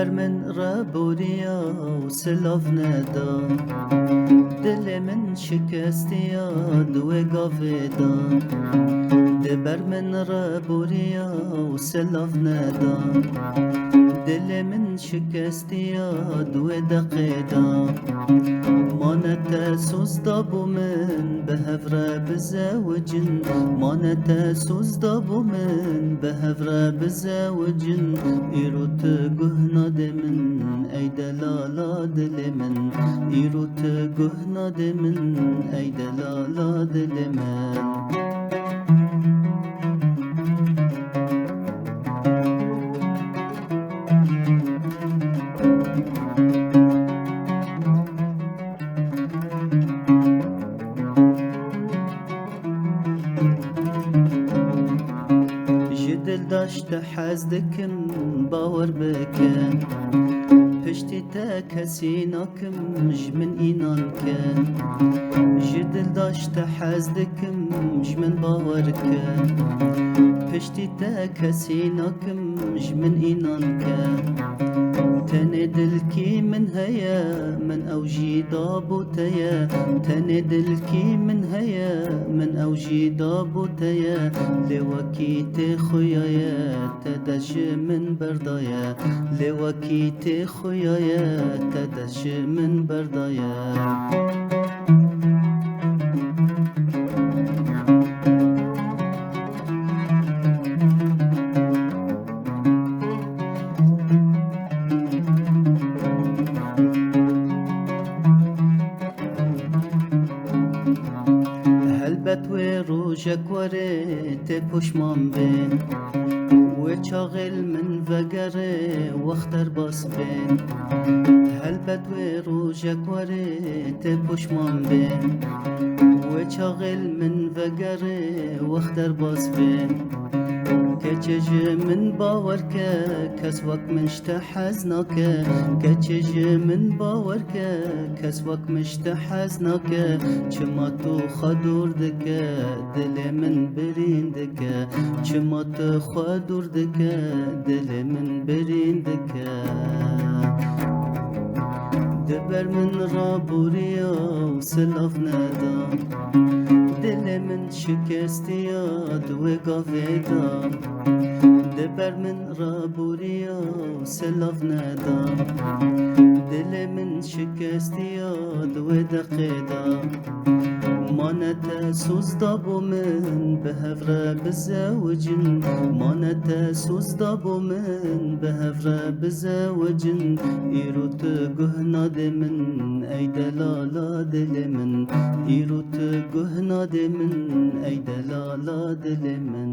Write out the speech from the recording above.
دبر من ربوریا و سلاف ندا، دل من شکستیا دو گاویدا. دبر من ربوریا و سلاف ندا، دل من شکستیا دو دقیدا. مانت سوزدا بو من به هفره بزوجن، مانت سوزدا بو من به هفره بزوجن. ایروت گهنا دمن ای دلالا دل من، ایروت گهنا دمن ای دلالا دل من. دل داشت حز دکم باور بکن، پشتی تا کسی ناکم جمن اینان کن. دل داشت حز دکم جمن باور کن، پشتی تا کسی ناکم جمن اینان کن. تن دل کی من هيا من اوجی دابوتیا، تن دل کی من هيا من اوجی دابوتیا. لوکیت خویایا تدش من بردایا، لوکیت خویایا تدش من بردایا. هلبت و روژک وره ته پشمان بین، و چاغل من وگره وختر باس بین. هلبت و روژک وره ته پشمان بین، و چاغل من وگره وختر باس بین. کچج من باور که کس وقت مشت حزناکه، کچج من باور که کس وقت مشت حزناکه. چما تو خدور دکه دل من برین دکه، چما تو خدور دکه دل من برین دکه. دبر من رابوریا و سلاف ندا، دل من شکستیا دو گاویدا. دبر من رابوریا و سلاف ندا، دل من شکستیا دو دقیدا. مانت سوزدا بو من به هفره بزوجن، مانت سوزدا بو من به هفره بزوجن. ایروت گهنا دمن ای دلالا دل من، ایروت گهنا دمن ای دلالا دل من.